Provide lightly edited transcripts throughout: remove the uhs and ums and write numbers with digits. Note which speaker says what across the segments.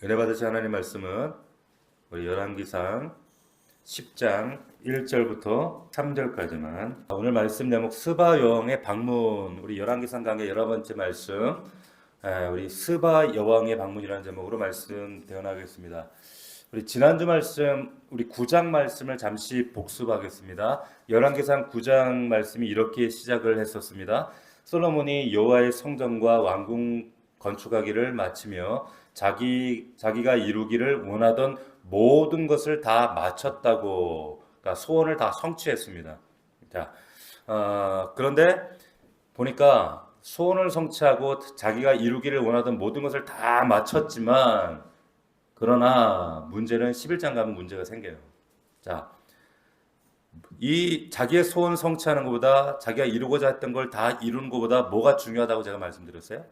Speaker 1: 은혜 받으신 하나님 말씀은 우리 열왕기상 10장 1절부터 3절까지만 오늘 말씀 제목 스바 여왕의 방문. 우리 열왕기상 강의 11번째 말씀, 우리 스바 여왕의 방문이라는 제목으로 말씀 대언하겠습니다. 우리 지난주 말씀, 우리 9장 말씀을 잠시 복습하겠습니다. 열왕기상 9장 말씀이 이렇게 시작을 했었습니다. 솔로몬이 여호와의 성전과 왕궁 건축하기를 마치며 자기가 이루기를 원하던 모든 것을 다 마쳤다고, 그러니까 소원을 다 성취했습니다. 자, 그런데 보니까 소원을 성취하고 자기가 이루기를 원하던 모든 것을 다 마쳤지만, 그러나 문제는 11장 가면 문제가 생겨요. 자, 이 자기의 소원 성취하는 것보다, 자기가 이루고자 했던 걸 다 이루는 것보다 뭐가 중요하다고 제가 말씀드렸어요?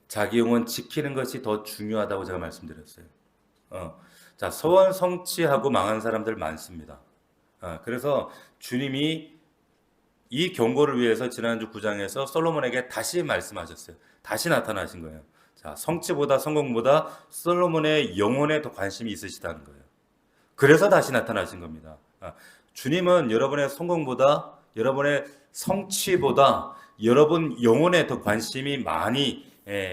Speaker 1: 자기 영혼 지키는 것이 더 중요하다고 제가 말씀드렸어요. 자, 소원 성취하고 망한 사람들 많습니다. 그래서 주님이 이 경고를 위해서 지난주 9장에서 솔로몬에게 다시 말씀하셨어요. 다시 나타나신 거예요. 자, 성취보다 성공보다 솔로몬의 영혼에 더 관심이 있으시다는 거예요. 그래서 다시 나타나신 겁니다. 주님은 여러분의 성공보다, 여러분의 성취보다 여러분 영혼에 더 관심이 많이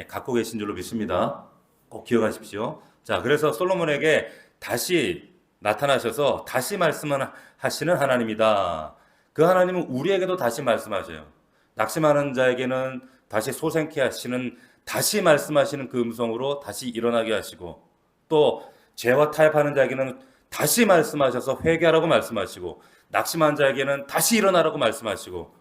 Speaker 1: 갖고 계신 줄로 믿습니다. 꼭 기억하십시오. 자, 그래서 솔로몬에게 다시 나타나셔서 다시 말씀하시는 하나님이다. 그 하나님은 우리에게도 다시 말씀하셔요. 낙심하는 자에게는 다시 소생케 하시는, 다시 말씀하시는 그 음성으로 다시 일어나게 하시고, 또 죄와 타협하는 자에게는 다시 말씀하셔서 회개하라고 말씀하시고, 낙심한 자에게는 다시 일어나라고 말씀하시고,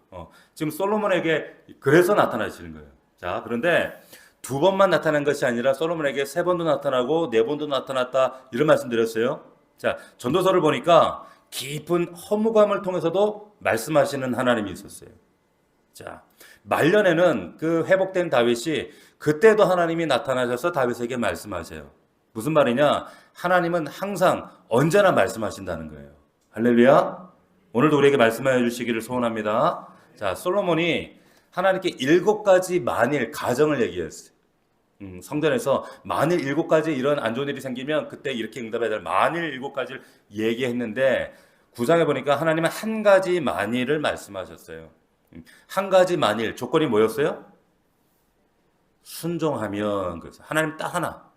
Speaker 1: 지금 솔로몬에게 그래서 나타나시는 거예요. 자, 그런데 두 번만 나타난 것이 아니라 솔로몬에게 세 번도 나타나고 네 번도 나타났다, 이런 말씀 드렸어요. 자, 전도서를 보니까 깊은 허무감을 통해서도 말씀하시는 하나님이 있었어요. 자, 말년에는 그 회복된 다윗이 그때도 하나님이 나타나셔서 다윗에게 말씀하세요. 무슨 말이냐? 하나님은 항상 언제나 말씀하신다는 거예요. 할렐루야. 오늘도 우리에게 말씀해 주시기를 소원합니다. 자, 솔로몬이 하나님께 7가지 만일 가정을 얘기했어요. 성전에서 만일 7가지 이런 안 좋은 일이 생기면 그때 이렇게 응답해야 될 만일 7가지를 얘기했는데, 9장에 보니까 하나님은 한 가지 만일을 말씀하셨어요. 한 가지 만일, 조건이 뭐였어요? 순종하면. 그래서 하나님 딱 하나.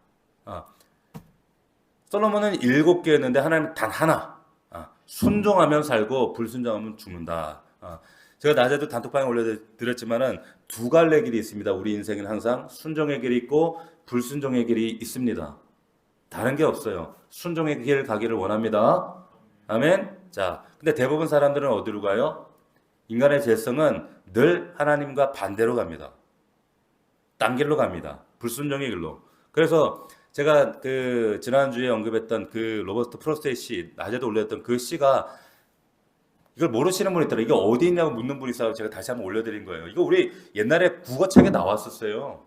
Speaker 1: 솔로몬은 7개였는데 하나님 단 하나. 순종하면 살고 불순종하면 죽는다. 제가 낮에도 단톡방에 올려드렸지만은 두 갈래 길이 있습니다. 우리 인생은 항상 순종의 길이 있고 불순종의 길이 있습니다. 다른 게 없어요. 순종의 길 가기를 원합니다. 아멘. 자, 근데 대부분 사람들은 어디로 가요? 인간의 죄성은 늘 하나님과 반대로 갑니다. 딴 길로 갑니다. 불순종의 길로. 그래서 제가 그 지난주에 언급했던 그 로버트 프로스트의 시, 낮에도 올렸던 그 시가, 이걸 모르시는 분이 있더라. 이게 어디 있냐고 묻는 분이 있어서 제가 다시 한번 올려드린 거예요. 이거 우리 옛날에 국어책에 나왔었어요.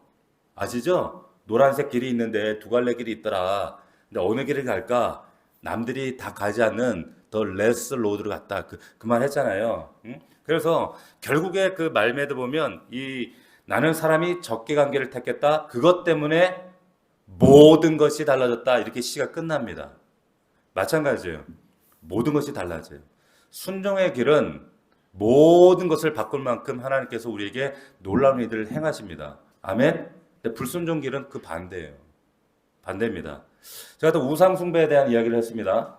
Speaker 1: 아시죠? 노란색 길이 있는데 두 갈래 길이 있더라. 근데 어느 길을 갈까? 남들이 다 가지 않는 더 레스 로드를 갔다. 그 말 했잖아요. 응? 그래서 결국에 그 말매도 보면 나는 사람이 적게 간 길을 택했다. 그것 때문에 모든 것이 달라졌다. 이렇게 시가 끝납니다. 마찬가지예요. 모든 것이 달라져요. 순종의 길은 모든 것을 바꿀 만큼 하나님께서 우리에게 놀라운 일들을 행하십니다. 아멘. 근데 불순종 길은 그 반대예요. 반대입니다. 제가 또 우상 숭배에 대한 이야기를 했습니다.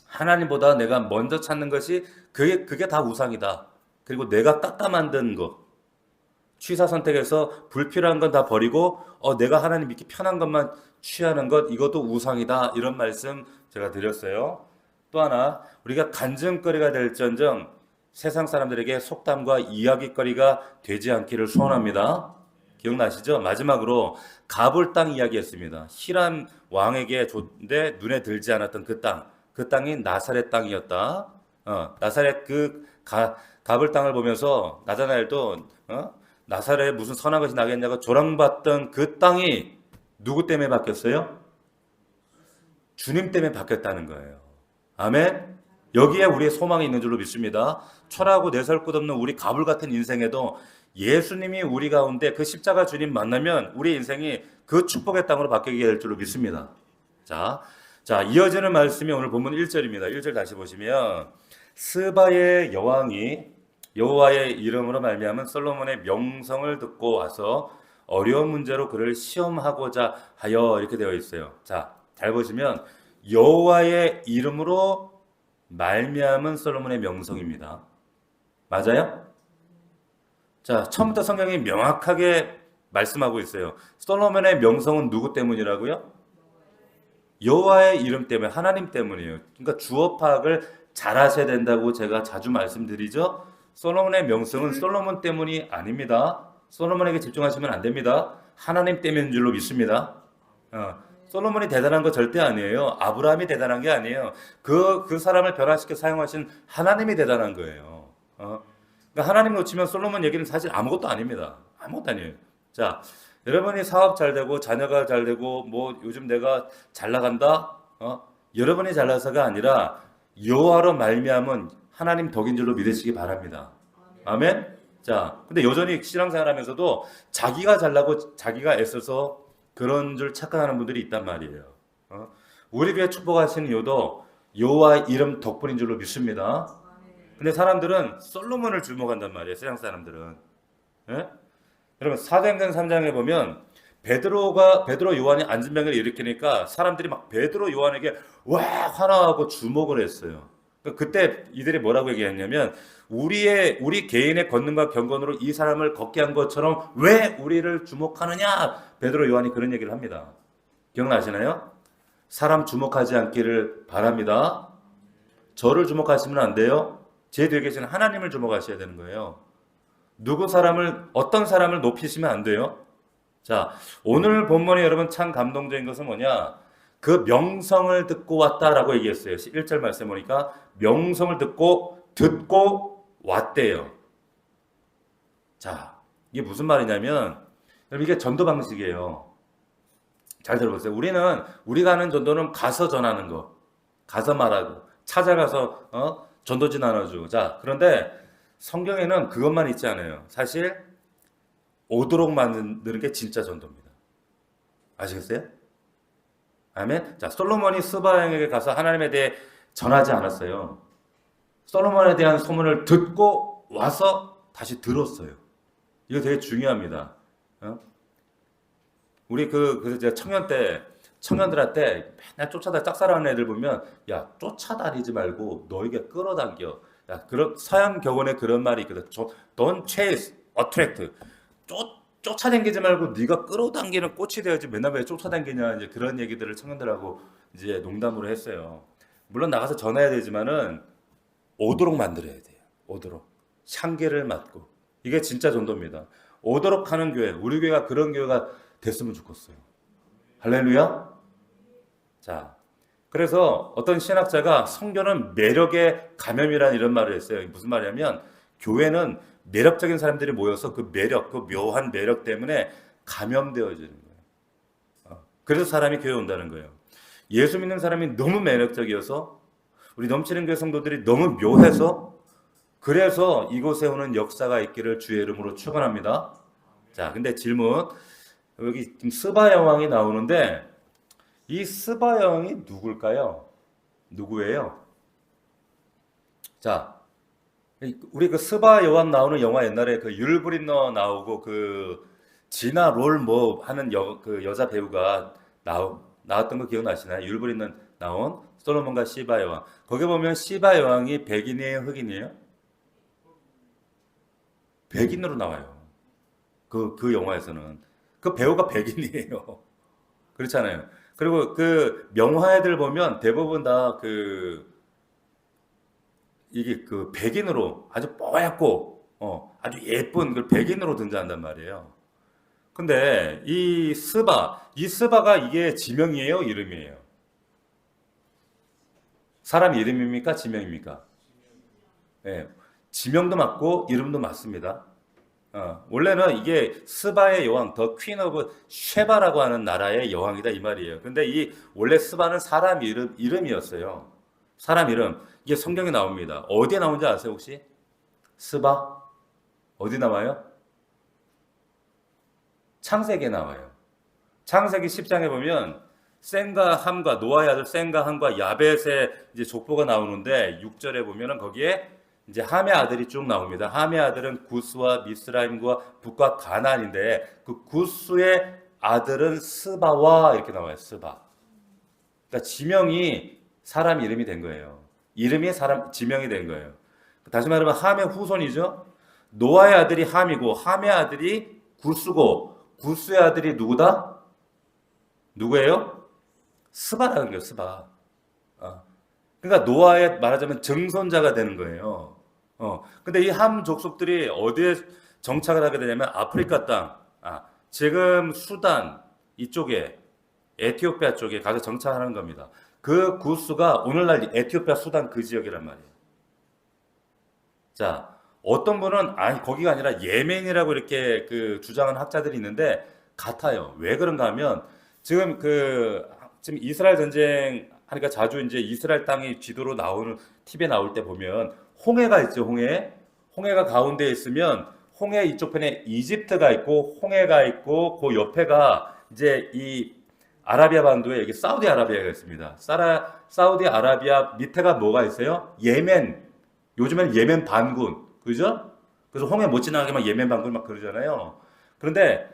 Speaker 1: 하나님보다 내가 먼저 찾는 것이 그게 다 우상이다. 그리고 내가 깎아 만든 것, 취사 선택해서 불필요한 건 다 버리고 내가 하나님 믿기 편한 것만 취하는 것, 이것도 우상이다. 이런 말씀 제가 드렸어요. 또 하나, 우리가 간증거리가 될지언정 세상 사람들에게 속담과 이야기거리가 되지 않기를 소원합니다. 기억나시죠? 마지막으로 가볼 땅 이야기했습니다. 히람 왕에게 줬는데 눈에 들지 않았던 그 땅, 그 땅이 나사렛 땅이었다. 나사렛 가볼 땅을 보면서 나다나엘도 나사렛에 무슨 선한 것이 나겠냐고 조랑받던 그 땅이 누구 때문에 바뀌었어요? 주님 때문에 바뀌었다는 거예요. 아멘. 여기에 우리의 소망이 있는 줄로 믿습니다. 철하고 내설 끝 없는 우리 가불 같은 인생에도 예수님이 우리 가운데 그 십자가 주님 만나면 우리 인생이 그 축복의 땅으로 바뀌게 될 줄로 믿습니다. 자, 이어지는 말씀이 오늘 본문 1절입니다. 1절 다시 보시면 스바의 여왕이 여호와의 이름으로 말미암은 솔로몬의 명성을 듣고 와서 어려운 문제로 그를 시험하고자 하여 이렇게 되어 있어요. 자, 잘 보시면 여호와의 이름으로 말미암은 솔로몬의 명성입니다. 맞아요? 자, 처음부터 성경이 명확하게 말씀하고 있어요. 솔로몬의 명성은 누구 때문이라고요? 여호와의 이름 때문에, 하나님 때문이에요. 그러니까 주어 파악을 잘 하셔야 된다고 제가 자주 말씀드리죠. 솔로몬의 명성은 솔로몬 때문이 아닙니다. 솔로몬에게 집중하시면 안 됩니다. 하나님 때문인 줄로 믿습니다. 솔로몬이 대단한 거 절대 아니에요. 아브라함이 대단한 게 아니에요. 그 사람을 변화시켜 사용하신 하나님이 대단한 거예요. 그러니까 하나님 놓치면 솔로몬 얘기는 사실 아무것도 아닙니다. 아무것도 아니에요. 자, 여러분이 사업 잘 되고 자녀가 잘 되고 뭐 요즘 내가 잘 나간다. 여러분이 잘나서가 아니라 여호와로 말미암은 하나님 덕인 줄로 믿으시기 바랍니다. 아멘. 자, 근데 여전히 신앙생활하면서도 자기가 잘나고 자기가 애써서 그런 줄 착각하는 분들이 있단 말이에요. 우리 교회 축복하시는 이유도 여호와 이름 덕분인 줄로 믿습니다. 근데 사람들은 솔로몬을 주목한단 말이에요. 세상 사람들은. 예? 여러분 사도행전 3장에 보면 베드로 요한이 안진병을 일으키니까 사람들이 막 베드로 요한에게 와 환호하고 주목을 했어요. 그때 이들이 뭐라고 얘기했냐면 우리 개인의 권능과 경건으로 이 사람을 걷게 한 것처럼 왜 우리를 주목하느냐? 베드로 요한이 그런 얘기를 합니다. 기억나시나요? 사람 주목하지 않기를 바랍니다. 저를 주목하시면 안 돼요. 제 뒤에 계신 하나님을 주목하셔야 되는 거예요. 어떤 사람을 높이시면 안 돼요. 자, 오늘 본문에 여러분 참 감동적인 것은 뭐냐? 그 명성을 듣고 왔다라고 얘기했어요. 1절 말씀 보니까 명성을 듣고 왔대요. 자, 이게 무슨 말이냐면 여러분 이게 전도 방식이에요. 잘 들어보세요. 우리가 하는 전도는 가서 전하는 거, 가서 말하고 찾아가서 전도지 나눠주고. 자, 그런데 성경에는 그것만 있지 않아요. 사실 오도록 만드는 게 진짜 전도입니다. 아시겠어요? 아멘. 자, 솔로몬이 스바양에게 가서 하나님에 대해 전하지 않았어요. 솔로몬에 대한 소문을 듣고 와서 다시 들었어요. 이거 되게 중요합니다. 우리 제가 청년들한테 맨날 쫓아다 짝사랑하는 애들 보면 야 쫓아다니지 말고 너에게 끌어당겨. 야 그런 서양 격언에 그런 말이 있거든. Don't chase, attract. 쫓아다니지 말고 네가 끌어당기는 꽃이 되어야지 맨날 왜 쫓아다니냐 이제 그런 얘기들을 청년들하고 이제 농담으로 했어요. 물론 나가서 전해야 되지만은 오도록 만들어야 돼요. 오도록 향기를 맡고 이게 진짜 전도입니다. 오도록 하는 교회, 우리 교회가 그런 교회가 됐으면 좋겠어요. 할렐루야. 자, 그래서 어떤 신학자가 성교는 매력의 감염이라는 이런 말을 했어요. 무슨 말이냐면 교회는 매력적인 사람들이 모여서 그 매력, 그 묘한 매력 때문에 감염되어지는 거예요. 그래서 사람이 교회 온다는 거예요. 예수 믿는 사람이 너무 매력적이어서 우리 넘치는 교회 성도들이 너무 묘해서 그래서 이곳에 오는 역사가 있기를 주의 이름으로 축원합니다. 자, 근데 질문. 여기 스바 여왕이 나오는데 이 스바 여왕이 누굴까요? 누구예요? 자, 우리 그 스바 여왕 나오는 영화 옛날에 그 율브린너 나오고 그 지나 롤 뭐 하는 그 여자 배우가 나왔던 거 기억나시나요? 율브린너 나온 솔로몬과 시바 여왕. 거기 보면 시바 여왕이 백인이에요, 흑인이에요? 백인으로 나와요. 그 영화에서는 그 배우가 백인이에요. 그렇잖아요. 그리고 그 명화애들 보면 대부분 다 이게 그 백인으로 아주 뽀얗고 아주 예쁜 그 백인으로 등장한단 말이에요. 근데 이 스바가 이게 지명이에요, 이름이에요? 사람 이름입니까, 지명입니까? 네, 지명도 맞고 이름도 맞습니다. 원래는 이게 스바의 여왕, 더 퀸 오브 쉐바라고 하는 나라의 여왕이다 이 말이에요. 근데 원래 스바는 사람 이름이었어요. 사람 이름. 이게 성경에 나옵니다. 어디에 나오는지 아세요 혹시? 스바? 어디 나와요? 창세기에 나와요. 창세기 10장에 보면 셈과 함과 노아의 아들 셈과 함과 야벳의 이제 족보가 나오는데 6절에 보면은 거기에 이제 함의 아들이 쭉 나옵니다. 함의 아들은 구스와 미스라임과 북과 가나안인데 그 구스의 아들은 스바와 이렇게 나와요. 스바. 그러니까 지명이 사람 이름이 된 거예요. 이름이 사람 지명이 된 거예요. 다시 말하면 함의 후손이죠. 노아의 아들이 함이고 함의 아들이 구스고 구스의 아들이 누구다? 누구예요? 스바라는 거예요. 스바. 그러니까 노아의 말하자면 증손자가 되는 거예요. 근데 이 함 족속들이 어디에 정착을 하게 되냐면 아프리카 땅, 지금 수단 이쪽에 에티오피아 쪽에 가서 정착하는 겁니다. 그 구스가 오늘날 에티오피아 수단 그 지역이란 말이에요. 자, 어떤 분은 아니 거기가 아니라 예멘이라고 이렇게 그 주장하는 학자들이 있는데 같아요. 왜 그런가 하면 지금 지금 이스라엘 전쟁 하니까 자주 이제 이스라엘 땅이 지도로 나오는 TV에 나올 때 보면 홍해가 있죠. 홍해가 가운데 있으면 홍해 이쪽 편에 이집트가 있고 홍해가 있고 그 옆에가 이제 이 아라비아 반도에 여기 사우디아라비아가 있습니다. 사우디아라비아 밑에가 뭐가 있어요? 예멘. 요즘에는 예멘 반군. 그죠? 그래서 홍해 못 지나가게만 예멘 반군 막 그러잖아요. 그런데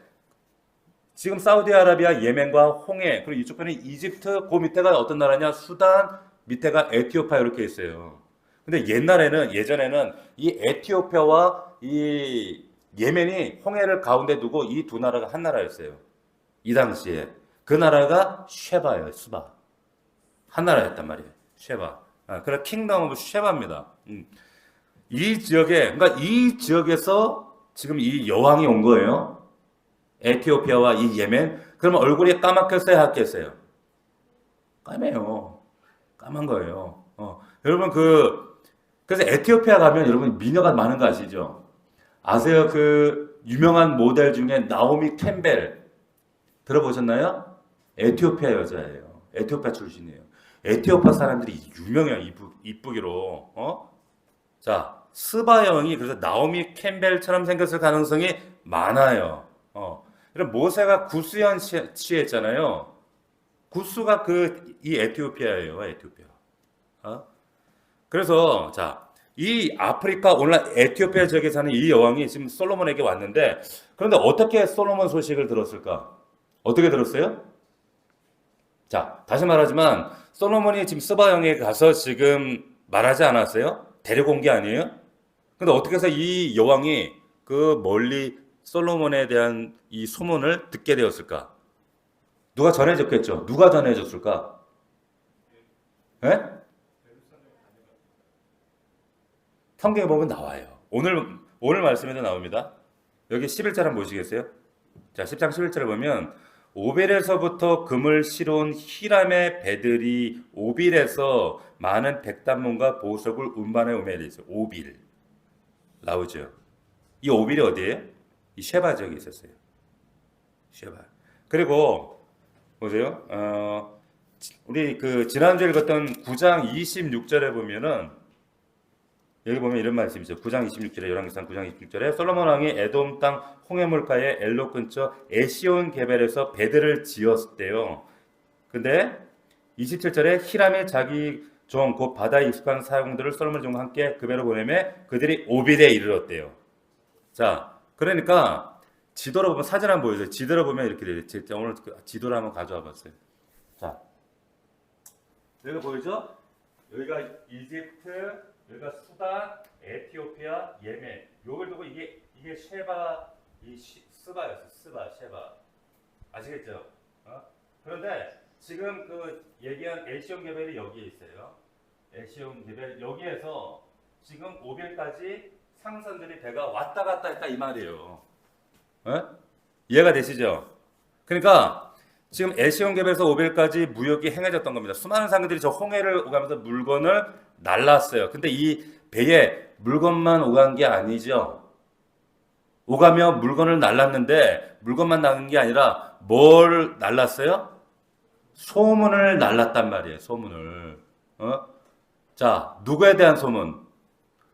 Speaker 1: 지금 사우디아라비아, 예멘과 홍해, 그리고 이쪽 편에 이집트, 그 밑에가 어떤 나라냐? 수단, 밑에가 에티오피아 이렇게 있어요. 근데 예전에는 이 에티오피아와 이 예멘이 홍해를 가운데 두고 이 두 나라가 한 나라였어요. 이 당시에. 그 나라가 쉐바예요, 스바. 한 나라였단 말이에요. 쉐바. 그래 킹덤 오브 쉐바입니다. 그러니까 이 지역에서 지금 이 여왕이 온 거예요. 에티오피아와 이 예멘. 그러면 얼굴이 까맣겠어요, 하겠어요? 까매요. 까만 거예요. 여러분 그래서 에티오피아 가면 여러분 미녀가 많은 거 아시죠? 아세요? 그 유명한 모델 중에 나오미 캠벨 들어보셨나요? 에티오피아 여자예요. 에티오피아 출신이에요. 에티오피아 사람들이 유명해요. 이쁘기로. 자, 스바 여왕이 그래서 나오미 캠벨처럼 생겼을 가능성이 많아요. 그럼 모세가 구스현 취했잖아요. 구스가 이 에티오피아예요. 에티오피아. 그래서 자, 이 아프리카 오늘날 에티오피아 지역에 사는 이 여왕이 지금 솔로몬에게 왔는데 그런데 어떻게 솔로몬 소식을 들었을까? 어떻게 들었어요? 자, 다시 말하지만 솔로몬이 지금 스바 여왕에 가서 지금 말하지 않았어요? 데리고 온 게 아니에요? 근데 어떻게 해서 이 여왕이 그 멀리 솔로몬에 대한 이 소문을 듣게 되었을까? 누가 전해줬겠죠? 누가 전해줬을까? 예? 성경에 보면 나와요. 오늘 말씀에도 나옵니다. 여기 11절 한번 보시겠어요? 자, 10장 11절에 보면 오빌에서부터 금을 실어온 히람의 배들이 오빌에서 많은 백단문과 보석을 운반해 오매 돼 있어요. 오빌 나오죠. 이 오빌이 어디예요? 이 쉐바 지역에 있었어요. 쉐바. 그리고 보세요. 우리 지난주에 읽었던 9장 26절에 보면은 여기 보면 이런 말씀이죠. 9장 26절에 열왕기상 9장 26절에 솔로몬 왕이 에돔 땅 홍해물가에 엘로 근처 에시온 게벨에서 배들을 지었대요. 근데 27절에 히람이 자기 종 곧 바다에 익숙한 사용들을 솔로몬 종과 함께 그 배로 보내매 그들이 오빌에 이르렀대요. 자, 그러니까 지도로 보면 사진 한번 보여줘요. 지도로 보면 이렇게 돼요. 제가 오늘 지도를 한번 가져와 봤어요. 자, 여기 보이죠? 여기가 이집트, 여기가 수단, 에티오피아, 예멘. 요걸 두고 이게 쉐바, 스바였어. 스바, 쉐바. 아시겠죠? 그런데 지금 얘기한 에시온 게벨이 여기에 있어요. 에시온 게벨 여기에서 지금 오빌까지 상선들이 배가 왔다 갔다 했다 이 말이에요. 이해가 되시죠? 그러니까 지금 에시온 게벨에서 오빌까지 무역이 행해졌던 겁니다. 수많은 상인들이 저 홍해를 오가면서 물건을 날랐어요. 근데 이 배에 물건만 오간 게 아니죠. 오가며 물건을 날랐는데 물건만 날린 게 아니라 뭘 날랐어요? 소문을 날랐단 말이에요. 소문을. 자, 누구에 대한 소문?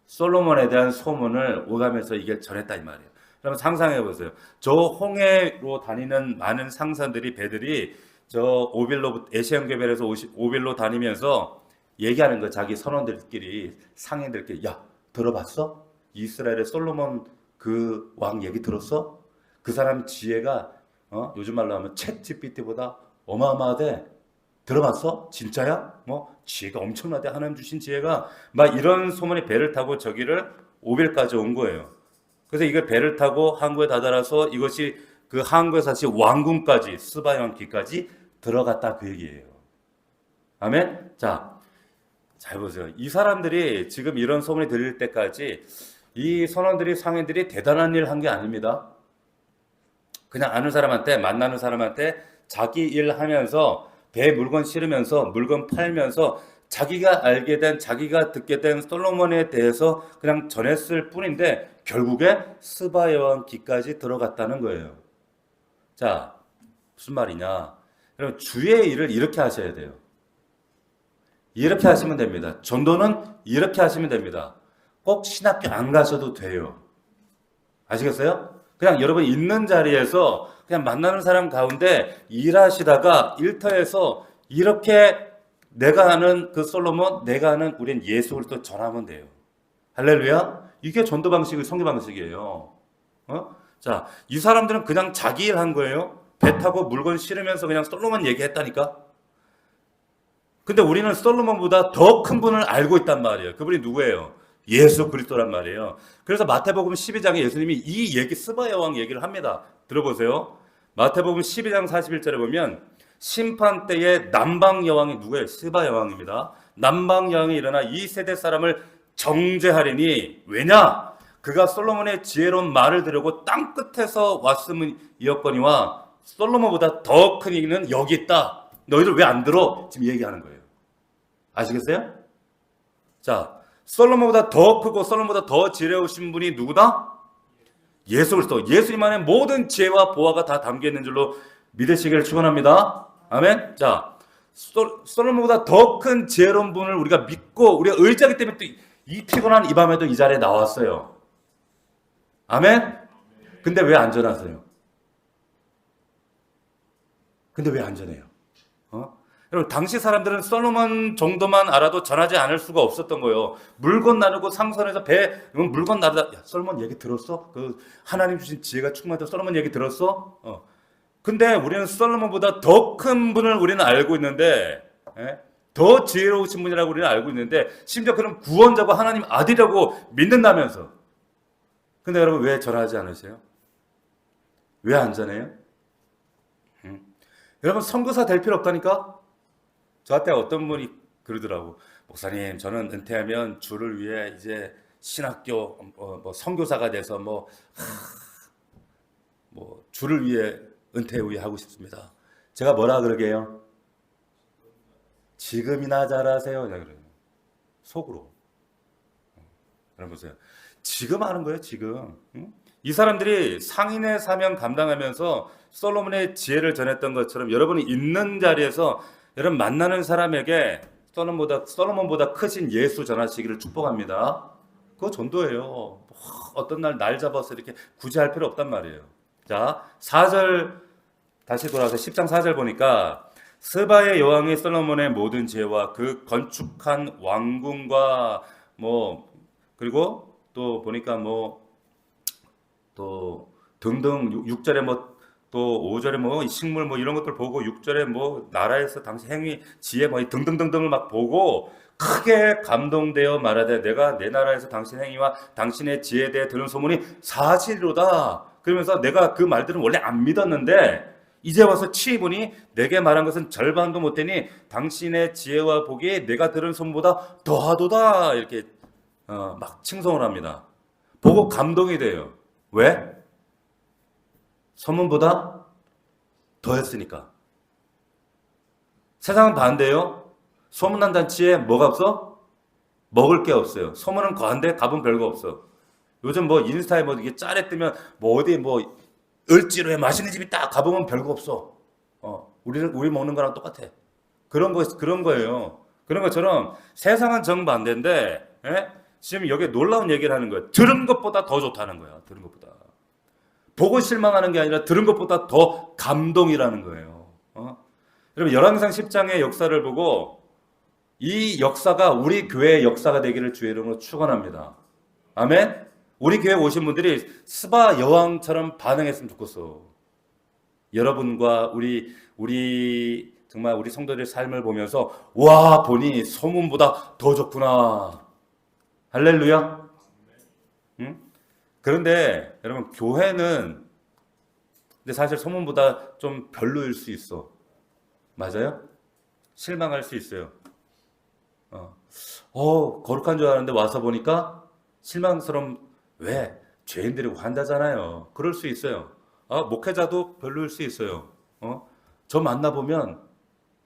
Speaker 1: 솔로몬에 대한 소문을 오가면서 이게 전했다 이 말이에요. 그러면 상상해 보세요. 저 홍해로 다니는 많은 상사들이 배들이 저 오빌로 에시안개별에서 오빌로 다니면서 얘기하는 거 자기 선원들끼리 상인들끼리 야 들어봤어? 이스라엘의 솔로몬 그 왕 얘기 들었어? 그 사람 지혜가 요즘 말로 하면 챗 GPT보다 어마어마하대. 들어봤어? 진짜야? 뭐 지혜가 엄청나대. 하나님 주신 지혜가 막 이런 소문이 배를 타고 저기를 오빌까지 온 거예요. 그래서 이걸 배를 타고 항구에 다다라서 이것이 그 항구에서 다시 왕궁까지 스바양기까지 들어갔다 그 얘기예요. 아멘? 자, 잘 보세요. 이 사람들이 지금 이런 소문이 들릴 때까지 이 선원들이 상인들이 대단한 일 한 게 아닙니다. 그냥 아는 사람한테 만나는 사람한테 자기 일 하면서 배 물건 실으면서 물건 팔면서 자기가 알게 된 자기가 듣게 된 솔로몬에 대해서 그냥 전했을 뿐인데 결국에 스바 여왕기까지 들어갔다는 거예요. 자, 무슨 말이냐? 그럼 주의 일을 이렇게 하셔야 돼요. 이렇게 하시면 됩니다. 전도는 이렇게 하시면 됩니다. 꼭 신학교 안 가셔도 돼요. 아시겠어요? 그냥 여러분 있는 자리에서 그냥 만나는 사람 가운데 일하시다가 일터에서 이렇게 내가 아는 그 솔로몬, 내가 아는 우린 예수 그리스도 전하면 돼요. 할렐루야. 이게 전도 방식의 성교 방식이에요. 자, 이 사람들은 그냥 자기 일 한 거예요. 배 타고 물건 실으면서 그냥 솔로몬 얘기했다니까. 근데 우리는 솔로몬보다 더 큰 분을 알고 있단 말이에요. 그분이 누구예요? 예수 그리스도란 말이에요. 그래서 마태복음 12장에 예수님이 이 얘기 스바 여왕 얘기를 합니다. 들어보세요. 마태복음 12장 41절에 보면 심판 때에 남방 여왕이 누구예요? 스바 여왕입니다. 남방 여왕이 일어나 이 세대 사람을 정죄하리니 왜냐? 그가 솔로몬의 지혜로운 말을 들으고 땅 끝에서 왔음이었거니와 솔로몬보다 더 큰 이는 여기 있다. 너희들 왜 안 들어? 지금 얘기하는 거예요. 아시겠어요? 자, 솔로몬보다 더 크고 솔로몬보다 더 지혜로우신 분이 누구다? 예수 그리스도. 예수님 안에 모든 지혜와 보화가 다 담겨 있는 줄로 믿으시기를 축원합니다. 아멘. 자, 솔로몬보다 더 큰 지혜로운 분을 우리가 믿고 우리가 의지하기 때문에 또 이 피곤한 이 밤에도 이 자리에 나왔어요. 아멘. 근데 왜 안전하세요? 근데 왜 안전해요? 여러분 당시 사람들은 솔로몬 정도만 알아도 전하지 않을 수가 없었던 거예요. 물건 나누고 상선에서 배 물건 나누다 야, 솔로몬 얘기 들었어? 그 하나님 주신 지혜가 충만해서 솔로몬 얘기 들었어? 근데 우리는 솔로몬보다 더 큰 분을 우리는 알고 있는데 더 지혜로우신 분이라고 우리는 알고 있는데 심지어 그는 구원자고 하나님 아들이라고 믿는다면서. 근데 여러분 왜 전하지 않으세요? 왜 안 전해요? 여러분 선교사 될 필요 없다니까? 저한테 어떤 분이 그러더라고. 목사님, 저는 은퇴하면 주를 위해 이제 신학교 뭐 선교사가 돼서 뭐 주를 위해 은퇴 후에 하고 싶습니다. 제가 뭐라 그러게요? 지금이나 잘하세요. 그래요. 속으로. 여러분 보세요. 지금 하는 거예요. 지금. 응? 이 사람들이 상인의 사명 감당하면서 솔로몬의 지혜를 전했던 것처럼 여러분이 있는 자리에서 여러분 만나는 사람에게 솔로몬보다 크신 예수 전하시기를 축복합니다. 그거 전도예요. 어떤 날 잡아서 이렇게 굳이 할 필요 없단 말이에요. 자, 4절 다시 돌아와서 10장 4절 보니까 스바의 여왕이 솔로몬의 모든 지혜와 그 건축한 왕궁과 그리고 또 보니까 또 등등 6절에 또 5절에 식물 이런 것들 보고 6절에 나라에서 당시 행위 지혜 등등등등을 막 보고 크게 감동되어 말하되 내가 내 나라에서 당신 행위와 당신의 지혜에 대해 들은 소문이 사실이로다. 그러면서 내가 그 말들은 원래 안 믿었는데 이제 와서 치이보니 내게 말한 것은 절반도 못되니 당신의 지혜와 복이 내가 들은 소문보다 더하도다. 이렇게 막 칭송을 합니다. 보고 감동이 돼요. 왜? 소문보다 더했으니까. 세상은 반대예요. 소문난 잔치에 뭐가 없어? 먹을 게 없어요. 소문은 거한데 값은 별거 없어. 요즘 인스타에 이게 짤에 뜨면 어디 을지로에 맛있는 집이 딱 가보면 별거 없어. 우리 먹는 거랑 똑같아. 그런 거예요. 그런 것처럼 세상은 정반대인데 지금 여기에 놀라운 얘기를 하는 거예요. 들은 것보다 더 좋다는 거야. 들은 것보다. 보고 실망하는 게 아니라 들은 것보다 더 감동이라는 거예요. 여러분 열왕기상 10장의 역사를 보고 이 역사가 우리 교회의 역사가 되기를 주의 이름으로 축원합니다. 아멘. 우리 교회 오신 분들이 스바 여왕처럼 반응했으면 좋겠어. 여러분과 우리 정말 우리 성도들의 삶을 보면서 와 보니 소문보다 더 좋구나. 할렐루야. 응? 그런데 여러분 교회는 근데 사실 소문보다 좀 별로일 수 있어. 맞아요? 실망할 수 있어요. 거룩한 줄 알았는데 와서 보니까 왜? 죄인들이 환자잖아요. 그럴 수 있어요. 목회자도 별로일 수 있어요. 저 만나보면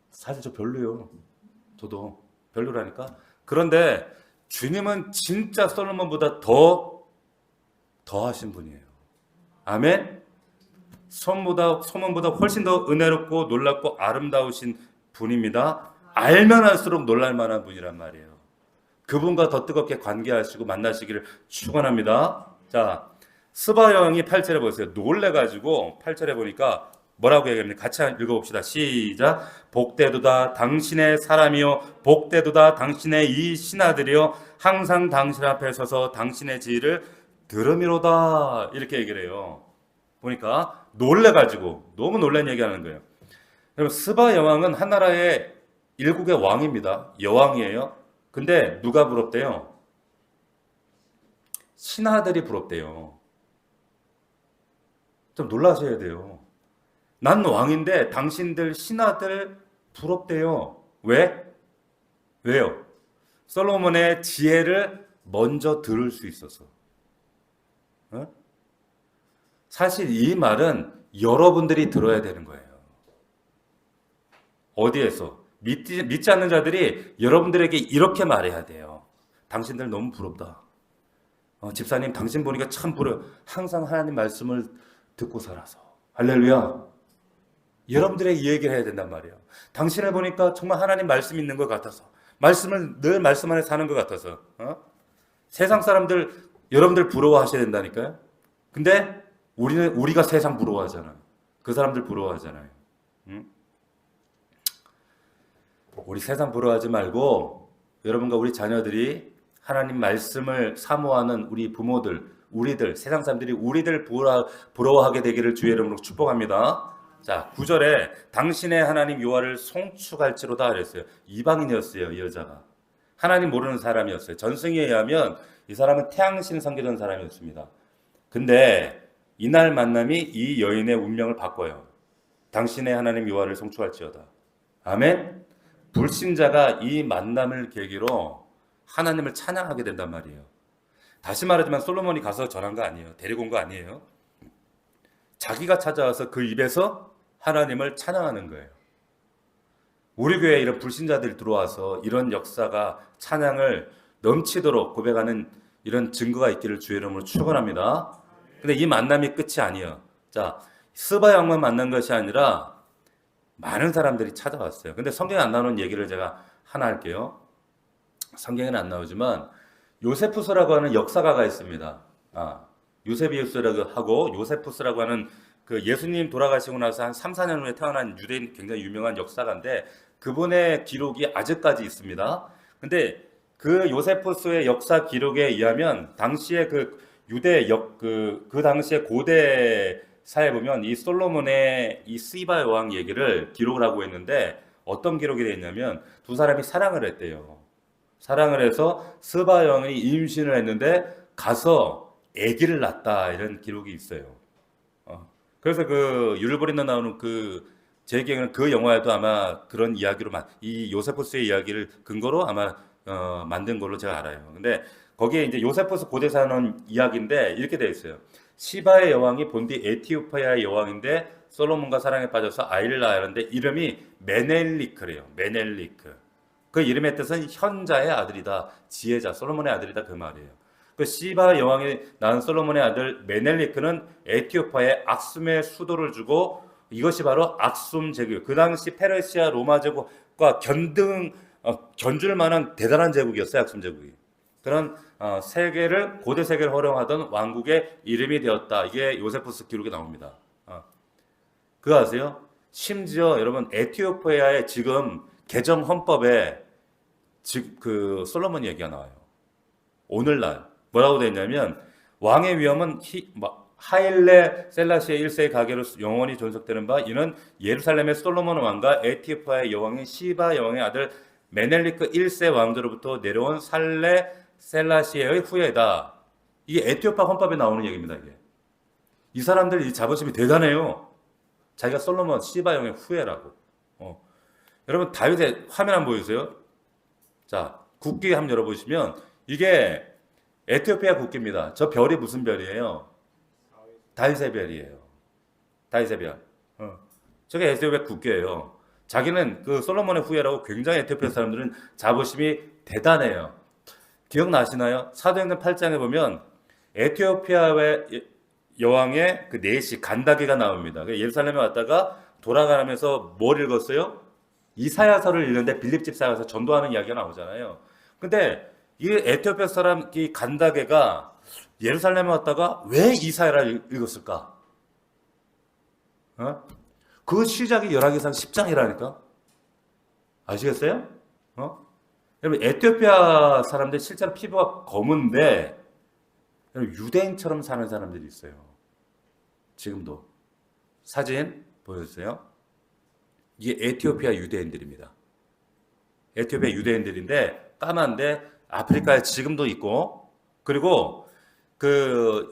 Speaker 1: 사실 저 별로요. 저도 별로라니까. 그런데 주님은 진짜 솔로몬보다 더 하신 분이에요. 아멘. 소문보다 훨씬 더 은혜롭고 놀랍고 아름다우신 분입니다. 알면 할수록 놀랄만한 분이란 말이에요. 그분과 더 뜨겁게 관계하시고 만나시기를 축원합니다. 자, 스바 여왕이 8절에 보세요. 놀래가지고 8절에 보니까 뭐라고 얘기합니까? 같이 읽어봅시다. 시작. 복되도다 당신의 사람이요 복되도다 당신의 이 신하들이요 항상 당신 앞에 서서 당신의 지혜를 들음이로다. 이렇게 얘기를 해요. 보니까 놀래가지고 너무 놀란 얘기하는 거예요. 여러분 스바 여왕은 한 나라의 일국의 왕입니다. 여왕이에요. 근데 누가 부럽대요? 신하들이 부럽대요. 좀 놀라셔야 돼요. 난 왕인데 당신들 신하들 부럽대요. 왜? 왜요? 솔로몬의 지혜를 먼저 들을 수 있어서. 사실 이 말은 여러분들이 들어야 되는 거예요. 어디에서? 믿지 않는 자들이 여러분들에게 이렇게 말해야 돼요. 당신들 너무 부럽다. 집사님 당신 보니까 참 부러워. 항상 하나님 말씀을 듣고 살아서. 할렐루야. 여러분들에게 이 얘기를 해야 된단 말이에요. 당신을 보니까 정말 하나님 말씀 있는 것 같아서. 말씀을 늘 말씀 안에 사는 것 같아서. 세상 사람들 여러분들 부러워하셔야 된다니까요. 근데 우리가 세상 부러워하잖아요. 그 사람들 부러워하잖아요. 우리 세상 부러워하지 말고 여러분과 우리 자녀들이 하나님 말씀을 사모하는 우리 부모들, 우리들, 세상 사람들이 우리들 부러워하게 되기를 주의 이름으로 축복합니다. 자, 9절에 당신의 하나님 여호와를 송축할지로다 그랬어요. 이방인이었어요, 이 여자가. 하나님 모르는 사람이었어요. 전승에 의하면 이 사람은 태양신 섬기던 사람이었습니다. 근데 이날 만남이 이 여인의 운명을 바꿔요. 당신의 하나님 여호와를 송축할지어다. 아멘. 불신자가 이 만남을 계기로 하나님을 찬양하게 된단 말이에요. 다시 말하지만 솔로몬이 가서 전한 거 아니에요. 데리고 온 거 아니에요. 자기가 찾아와서 그 입에서 하나님을 찬양하는 거예요. 우리 교회에 이런 불신자들이 들어와서 이런 역사가 찬양을 넘치도록 고백하는 이런 증거가 있기를 주의 이름으로 축원합니다. 근데 이 만남이 끝이 아니에요. 자, 스바 왕만 만난 것이 아니라 많은 사람들이 찾아왔어요. 근데 성경에 안 나오는 얘기를 제가 하나 할게요. 성경에는 안 나오지만 요세푸스라고 하는 역사가가 있습니다. 요세비우스라고 하고 요세푸스라고 하는 그 예수님 돌아가시고 나서 한 3, 4년 후에 태어난 유대인 굉장히 유명한 역사가인데 그분의 기록이 아직까지 있습니다. 근데 그 요세푸스의 역사 기록에 의하면 당시에 그 유대 그 당시에 고대 사에 보면 이 솔로몬의 이 스바 여왕 얘기를 기록을 하고 있는데 어떤 기록이 되어 있냐면 두 사람이 사랑을 했대요. 사랑을 해서 스바 여왕이 임신을 했는데 가서 아기를 낳았다 이런 기록이 있어요. 그래서 그 율브린에 나오는 제 기억에는 그 영화에도 아마 그런 이야기로 이 요세푸스의 이야기를 근거로 아마 만든 걸로 제가 알아요. 근데 거기에 이제 요세푸스 고대사에 나온 이야기인데 이렇게 되어 있어요. 시바의 여왕이 본디 에티오피아의 여왕인데 솔로몬과 사랑에 빠져서 아이를 낳았는데 이름이 메넬리크래요. 메넬리크. 그 이름의 뜻은 현자의 아들이다. 지혜자, 솔로몬의 아들이다 그 말이에요. 그 시바 여왕이 낳은 솔로몬의 아들 메넬리크는 에티오피아의 악숨의 수도를 주고 이것이 바로 악숨 제국. 그 당시 페르시아 로마 제국과 견줄 만한 대단한 제국이었어요. 악숨 제국이. 그런 세계를 고대 세계를 허용하던 왕국의 이름이 되었다. 이게 요세푸스 기록에 나옵니다. 그거 아세요? 심지어 여러분 에티오피아의 지금 개정 헌법에 그 솔로몬 얘기가 나와요. 오늘날 뭐라고 되어 있냐면 왕의 위엄은 하일레 셀라시의 1세의 가계로 영원히 존속되는 바 이는 예루살렘의 솔로몬 왕과 에티오피아의 여왕인 시바 여왕의 아들 메넬리크 1세 왕조로부터 내려온 살레 셀라시의 후예다. 이게 에티오피아 헌법에 나오는 얘기입니다. 이게. 이 사람들 이 자부심이 대단해요. 자기가 솔로몬 시바 여왕의 후예라고. 여러분 다윗의 화면 한번 보여주세요. 자, 국기 한번 열어보시면 이게 에티오피아 국기입니다. 저 별이 무슨 별이에요? 다윗의 별이에요. 다윗의 별. 저게 에티오피아 국기예요. 자기는 그 솔로몬의 후예라고 굉장히 에티오피아 사람들은 자부심이 대단해요. 기억나시나요? 사도행전 8장에 보면 에티오피아의 여왕의 그 내시 간다게가 나옵니다. 예루살렘에 왔다가 돌아가면서 뭘 읽었어요? 이사야서를 읽는데 빌립 집사에서 전도하는 이야기가 나오잖아요. 근데 이 에티오피아 사람 이 간다게가 예루살렘에 왔다가 왜 이사야를 읽었을까? 그 시작이 열왕기상 10장이라니까. 아시겠어요? 여러분 에티오피아 사람들 실제로 피부가 검은데 유대인처럼 사는 사람들이 있어요. 지금도. 사진 보여주세요. 이게 에티오피아 유대인들입니다. 에티오피아 유대인들인데 까만데 아프리카에 지금도 있고 그리고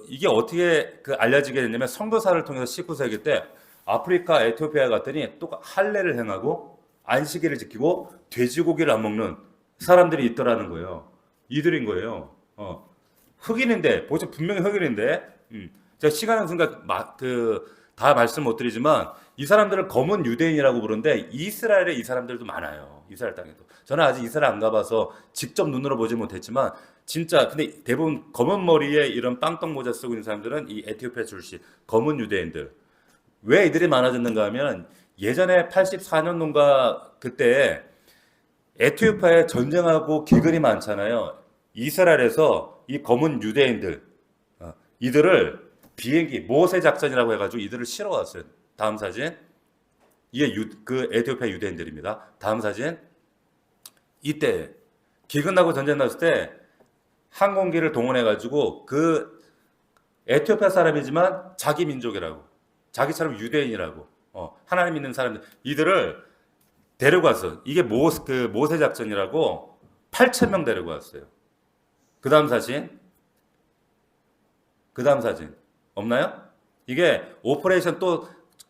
Speaker 1: 이게 어떻게 알려지게 됐냐면 선교사를 통해서 19세기 때 아프리카 에티오피아에 갔더니 또 할례를 행하고 안식일을 지키고 돼지고기를 안 먹는 사람들이 있더라는 거예요. 이들인 거예요. 흑인인데 보죠 분명히 흑인인데 제가 시간 없으니까 다 말씀 못 드리지만 이 사람들을 검은 유대인이라고 부르는데 이스라엘에 이 사람들도 많아요. 이스라엘 땅에도. 저는 아직 이스라엘 안 가봐서 직접 눈으로 보지 못했지만 진짜 근데 대부분 검은 머리에 이런 빵떡 모자 쓰고 있는 사람들은 이 에티오피아 출신 검은 유대인들. 왜 이들이 많아졌는가 하면 예전에 84년도인가 그때 에티오피아에 전쟁하고 기근이 많잖아요. 이스라엘에서 이 검은 유대인들 이들을 비행기 모세 작전이라고 해가지고 이들을 실어 왔어요. 다음 사진. 이게 그 에티오피아 유대인들입니다. 다음 사진. 이때 기근 나고 전쟁 났을 때 항공기를 동원해가지고 그 에티오피아 사람이지만 자기 민족이라고, 자기처럼 유대인이라고, 하나님 믿는 사람들 이들을 데리고 왔어. 이게 모세 작전이라고 8,000명 데리고 왔어요. 그 다음 사진. 그 다음 사진. 없나요? 이게 오퍼레이션 또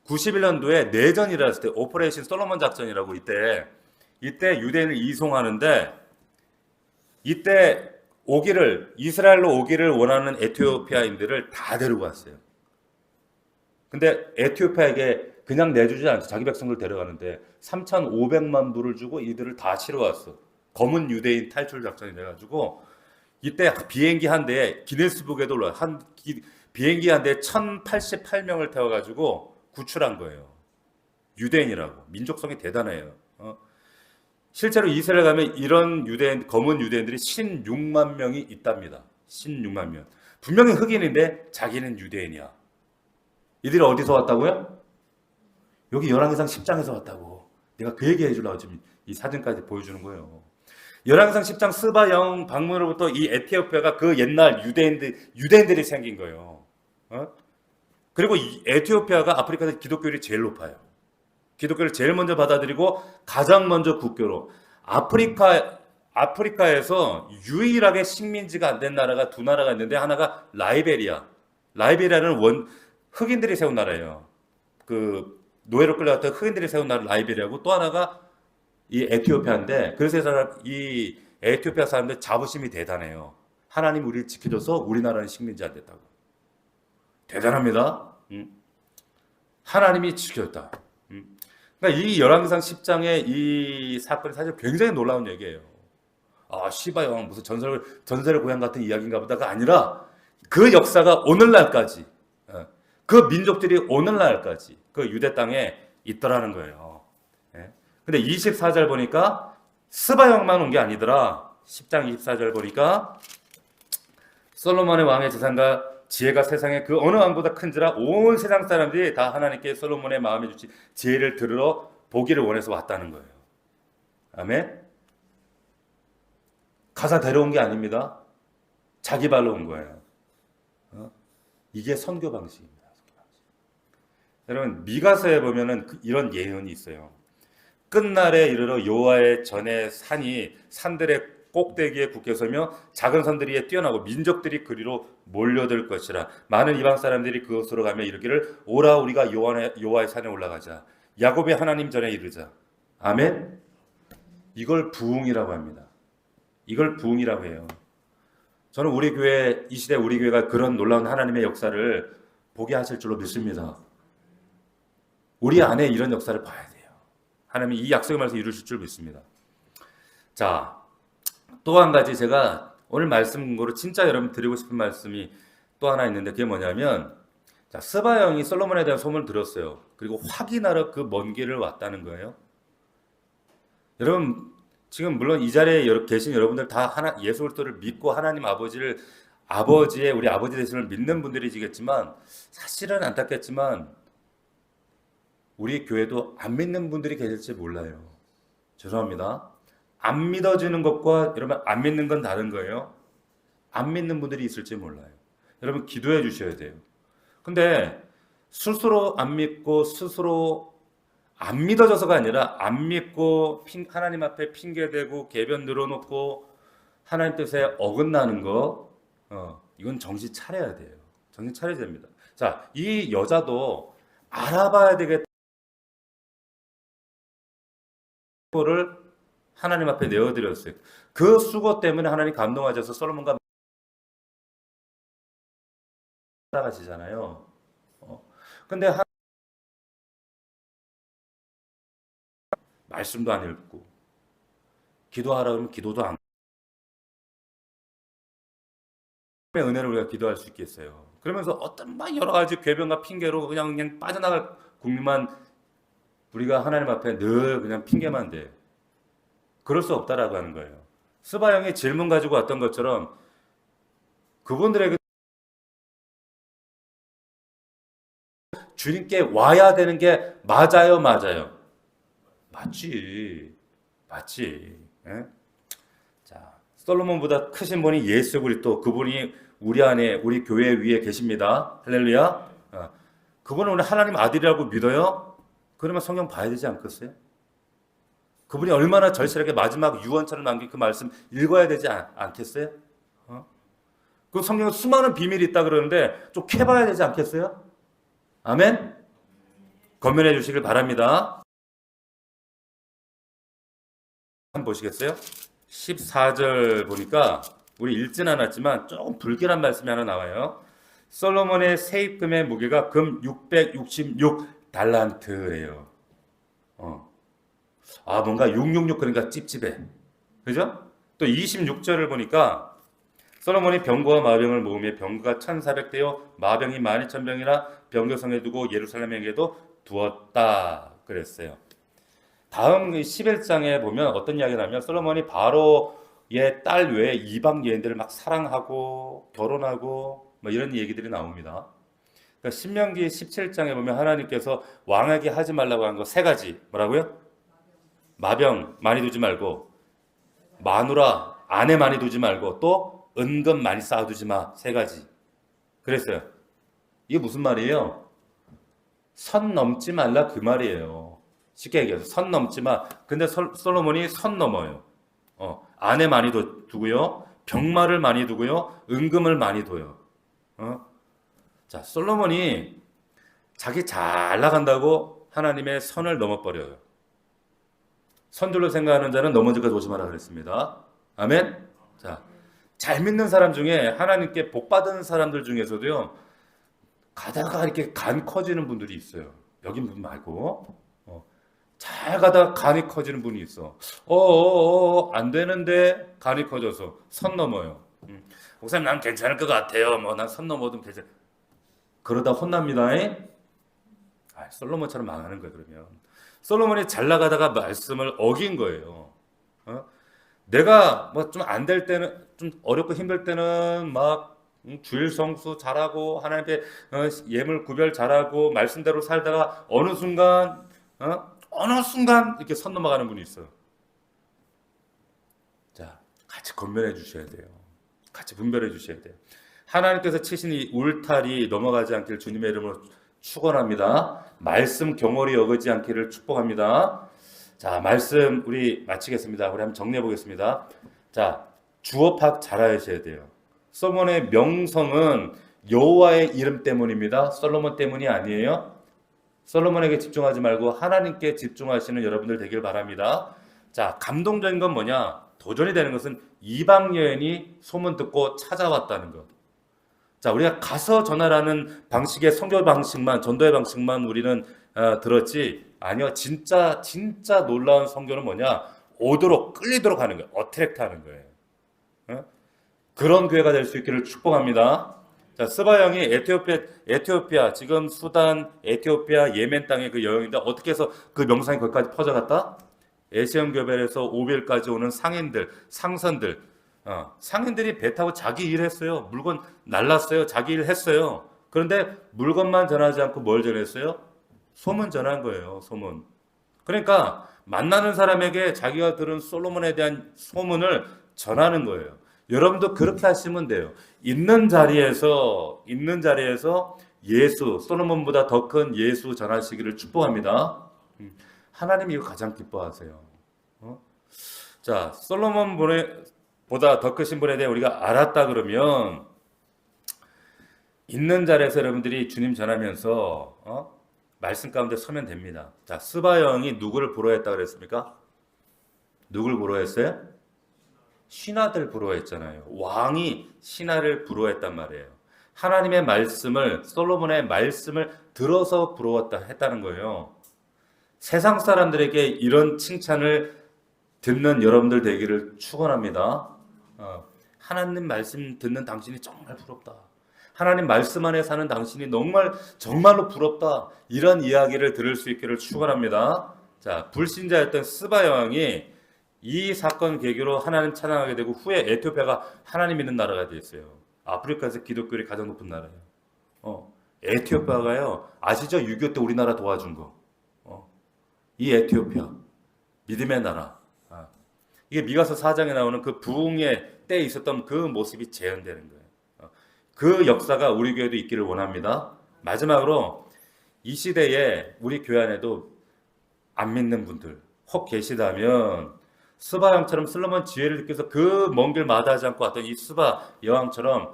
Speaker 1: 91년도에 내전이 일어났을 때 오퍼레이션 솔로몬 작전이라고 이때 유대인을 이송하는데 이때 이스라엘로 오기를 원하는 에티오피아인들을 다 데리고 왔어요. 근데 에티오피아에게 그냥 내주지 않죠. 자기 백성들 데려가는데 3,500만 불을 주고 이들을 다 실어왔어. 검은 유대인 탈출 작전이 돼가지고 이때 비행기 한 대에 기네스북에도 올라 비행기 한 대에 1,088명을 태워가지고 구출한 거예요. 유대인이라고. 민족성이 대단해요. 실제로 이스라엘 가면 이런 검은 유대인들이 16만 명이 있답니다. 16만 명. 분명히 흑인인데 자기는 유대인이야. 이들이 어디서 왔다고요? 여기 열왕기상 10장에서 왔다고. 내가 그 얘기 해주려고 지금 이 사진까지 보여주는 거예요. 열왕기상 10장 스바 영 방문으로부터 이 에티오피아가 그 옛날 유대인들이 생긴 거예요. 그리고 이 에티오피아가 아프리카에서 기독교율이 제일 높아요. 기독교를 제일 먼저 받아들이고 가장 먼저 국교로 아프리카에서 유일하게 식민지가 안 된 나라가 두 나라가 있는데 하나가 라이베리아는 흑인들이 세운 나라예요. 그 노예로 끌려갔던 흑인들이 세운 나라 라이베리아고 또 하나가 이 에티오피아인데 그래서 이 에티오피아 사람들 자부심이 대단해요. 하나님 우리를 지켜줘서 우리나라는 식민지 안 됐다고. 대단합니다. 하나님이 지켰다. 그러니까 이 열왕기상 10장의 이 사건이 사실 굉장히 놀라운 얘기예요. 시바 여왕 무슨 전설의 고향 같은 이야기인가 보다가 아니라 그 역사가 오늘날까지 그 민족들이 오늘날까지 그 유대 땅에 있더라는 거예요. 근데 24절 보니까 스바 여왕만 온 게 아니더라. 10장 24절 보니까 솔로몬의 왕의 재산과 지혜가 세상에 그 어느 왕보다 큰지라 온 세상 사람들이 다 하나님께 솔로몬의 마음에 주신 지혜를 들으러 보기를 원해서 왔다는 거예요. 아멘. 가사 데려온 게 아닙니다. 자기 발로 온 거예요. 이게 선교 방식입니다. 여러분 미가서에 보면은 이런 예언이 있어요. 끝날에 이르러 여호와의 전에 산이 산들의 꼭대기에 굳게 서며 작은 산들이 위에 뛰어나고 민족들이 그리로 몰려들 것이라. 많은 이방 사람들이 그곳으로 가며 이르기를 오라 우리가 여호와의 산에 올라가자. 야곱의 하나님 전에 이르자. 아멘. 이걸 부흥이라고 합니다. 이걸 부흥이라고 해요. 저는 우리 교회 이 시대 우리 교회가 그런 놀라운 하나님의 역사를 보게 하실 줄로 믿습니다. 우리 안에 이런 역사를 봐야 돼요. 하나님이 이 약속의 말씀 이루실 줄 믿습니다. 자, 또 한 가지 제가 오늘 말씀 근거로 진짜 여러분 드리고 싶은 말씀이 또 하나 있는데 그게 뭐냐면 자, 스바 형이 솔로몬에 대한 소문을 들었어요. 그리고 확인하러 그 먼 길을 왔다는 거예요. 여러분 지금 물론 이 자리에 계신 여러분들 다 예수 그리스도를 믿고 하나님 아버지의 우리 아버지 되심을 믿는 분들이시겠지만 사실은 안타깝지만 우리 교회도 안 믿는 분들이 계실지 몰라요. 죄송합니다. 안 믿어지는 것과 여러분 안 믿는 건 다른 거예요. 안 믿는 분들이 있을지 몰라요. 여러분 기도해 주셔야 돼요. 근데 스스로 안 믿고 스스로 안 믿어져서가 아니라 안 믿고 하나님 앞에 핑계대고 궤변 늘어놓고 하나님 뜻에 어긋나는 거 이건 정신 차려야 돼요. 정신 차려야 됩니다. 자, 이 여자도 알아봐야 되겠다. 를 하나님 앞에 내어드렸어요. 그 수고 때문에 하나님 감동하셔서 솔로몬과 살아가시잖아요. 근데 말씀도 안 읽고 기도하라 그러면 기도도 안 하나님의 은혜를 우리가 기도할 수 있겠어요. 그러면서 어떤 막 여러 가지 궤변과 핑계로 그냥 빠져나갈 국민만 우리가 하나님 앞에 늘 그냥 핑계만 대. 그럴 수 없다라고 하는 거예요. 스바 형이 질문 가지고 왔던 것처럼 그분들에게 주님께 와야 되는 게 맞아요, 맞아요. 맞지. 예? 자, 솔로몬보다 크신 분이 예수 그리스도 그분이 우리 안에 우리 교회 위에 계십니다. 할렐루야. 그분은 우리 하나님 아들이라고 믿어요? 그러면 성경 봐야 되지 않겠어요? 그분이 얼마나 절실하게 마지막 유언처럼 남긴 그 말씀 읽어야 되지 않겠어요? 그 성경에 수많은 비밀이 있다 그러는데 좀 캐봐야 되지 않겠어요? 아멘? 건면해 주시길 바랍니다. 한번 보시겠어요? 14절 보니까 우리 읽진 않았지만 조금 불길한 말씀이 하나 나와요. 솔로몬의 세입금의 무게가 금 666달란트래요. 뭔가 666 그러니까 찝찝해. 그죠? 또 26절을 보니까 솔로몬이 병거와 마병을 모으며 병거가 1400대요 마병이 12000병이라 병거성에 두고 예루살렘에게도 두었다 그랬어요. 다음 11장에 보면 어떤 이야기가 나면 솔로몬이 바로의 딸 외에 이방 여인들을 막 사랑하고 결혼하고 뭐 이런 얘기들이 나옵니다. 그러니까 신명기 17장에 보면 하나님께서 왕에게 하지 말라고 한 거 세 가지 뭐라고요? 마병 많이 두지 말고 마누라 아내 많이 두지 말고 또 은금 많이 쌓아두지 마. 세 가지 그랬어요. 이게 무슨 말이에요? 선 넘지 말라 그 말이에요. 쉽게 얘기해서 선 넘지 마. 근데 솔로몬이 선 넘어요. 아내 많이 두고요. 병마를 많이 두고요. 은금을 많이 둬요. 자, 솔로몬이 자기 잘 나간다고 하나님의 선을 넘어버려요. 선줄로 생각하는 자는 넘어질까 조심하라 그랬습니다. 아멘. 자, 잘 믿는 사람 중에 하나님께 복 받은 사람들 중에서도요. 가다가 이렇게 간 커지는 분들이 있어요. 여기 분 말고 잘 가다가 간이 커지는 분이 있어. 안 되는데 간이 커져서 선 넘어요. 목사님 난 괜찮을 것 같아요. 난 선 넘어도 괜찮. 그러다 혼납니다. 솔로몬처럼 망하는 거예요. 그러면 솔로몬이 잘 나가다가 말씀을 어긴 거예요. 내가 뭐 좀 안 될 때는, 좀 어렵고 힘들 때는 막 주일 성수 잘하고 하나님께 예물 구별 잘하고 말씀대로 살다가 어느 순간 이렇게 선 넘어가는 분이 있어요. 자, 같이 건면해 주셔야 돼요. 같이 분별해 주셔야 돼요. 하나님께서 치신 이 울타리 넘어가지 않기를 주님의 이름으로 축원합니다. 말씀 경홀히 여기지 않기를 축복합니다. 자, 말씀 우리 마치겠습니다. 우리 한번 정리해 보겠습니다. 자, 주어 파악 잘 하셔야 돼요. 솔로몬의 명성은 여호와의 이름 때문입니다. 솔로몬 때문이 아니에요. 솔로몬에게 집중하지 말고 하나님께 집중하시는 여러분들 되길 바랍니다. 자, 감동적인 건 뭐냐? 도전이 되는 것은 이방 여인이 소문 듣고 찾아왔다는 것. 자, 우리가 가서 전하라는 방식의 선교 방식만, 전도의 방식만 우리는 들었지. 아니요, 진짜 놀라운 선교는 뭐냐? 오도록 끌리도록 하는 거예요. 어트랙트 하는 거예요. 그런 교회가 될 수 있기를 축복합니다. 자, 스바 형이 에티오피아, 지금 수단, 에티오피아, 예멘 땅의 그 여행인데 어떻게 해서 그 명상이 거기까지 퍼져갔다? 에시안 교배에서 오빌까지 오는 상선들, 상인들이 배 타고 자기 일 했어요. 물건 날랐어요. 자기 일 했어요. 그런데 물건만 전하지 않고 뭘 전했어요? 소문 전한 거예요. 소문. 그러니까 만나는 사람에게 자기가 들은 솔로몬에 대한 소문을 전하는 거예요. 여러분도 그렇게 하시면 돼요. 있는 자리에서 예수, 솔로몬보다 더 큰 예수 전하시기를 축복합니다. 하나님이 이거 가장 기뻐하세요. 자, 솔로몬보다 더 크신 분에 대해 우리가 알았다 그러면 있는 자리에서 여러분들이 주님 전하면서 말씀 가운데 서면 됩니다. 자, 스바 영이 누구를 부러워했다 그랬습니까? 누굴 부러워했어요? 신하들 부러워했잖아요. 왕이 신하를 부러워했단 말이에요. 하나님의 말씀을, 솔로몬의 말씀을 들어서 했다는 거예요. 세상 사람들에게 이런 칭찬을 듣는 여러분들 되기를 축원합니다. 하나님 말씀 듣는 당신이 정말 부럽다. 하나님 말씀 안에 사는 당신이 정말로 부럽다. 이런 이야기를 들을 수 있기를 축원합니다. 자, 불신자였던 스바 여왕이 이 사건 계기로 하나님 찬양하게 되고 후에 에티오피아가 하나님 믿는 나라가 되었어요. 아프리카에서 기독교율이 가장 높은 나라예요. 에티오피아가요. 아시죠? 6.25 때 우리나라 도와준 거. 이 에티오피아 믿음의 나라. 이게 미가서 4장에 나오는 그 부흥의 때에 있었던 그 모습이 재현되는 거예요. 그 역사가 우리 교회도 있기를 원합니다. 마지막으로 이 시대에 우리 교회 안에도 안 믿는 분들 혹 계시다면 스바 왕처럼 솔로몬 지혜를 느껴서 그 먼 길 마다하지 않고 왔던 이 스바 여왕처럼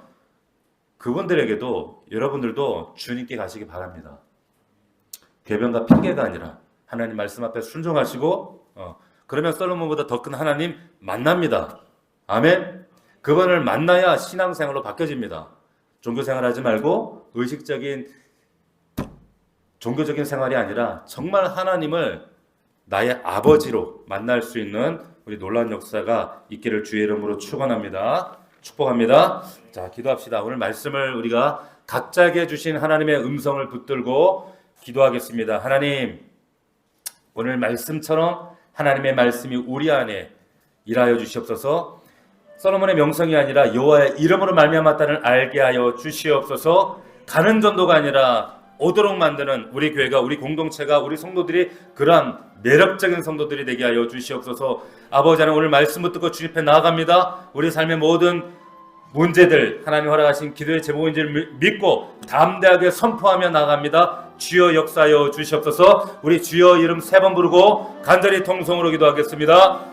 Speaker 1: 그분들에게도 여러분들도 주님께 가시기 바랍니다. 궤변과 핑계가 아니라 하나님 말씀 앞에 순종하시고 그러면 솔로몬보다 더 큰 하나님 만납니다. 아멘. 그분을 만나야 신앙생활로 바뀌어집니다. 종교생활 하지 말고 의식적인 종교적인 생활이 아니라 정말 하나님을 나의 아버지로 만날 수 있는 우리 놀라운 역사가 있기를 주의 이름으로 축원합니다. 축복합니다. 자, 기도합시다. 오늘 말씀을 우리가 각자에게 주신 하나님의 음성을 붙들고 기도하겠습니다. 하나님, 오늘 말씀처럼 하나님의 말씀이 우리 안에 일하여 주시옵소서. 솔로몬의 명성이 아니라 여호와의 이름으로 말미암았다는 알게 하여 주시옵소서. 가는 전도가 아니라 오도록 만드는 우리 교회가, 우리 공동체가, 우리 성도들이 그러한 매력적인 성도들이 되게 하여 주시옵소서. 아버지 하나님, 오늘 말씀 붙들고 주님 앞에 나아갑니다. 우리 삶의 모든 문제들 하나님 허락하신 기도의 제목인 줄 믿고 담대하게 선포하며 나아갑니다. 주여 역사하여 주시옵소서. 우리 주여 이름 3번 부르고 간절히 통성으로 기도하겠습니다.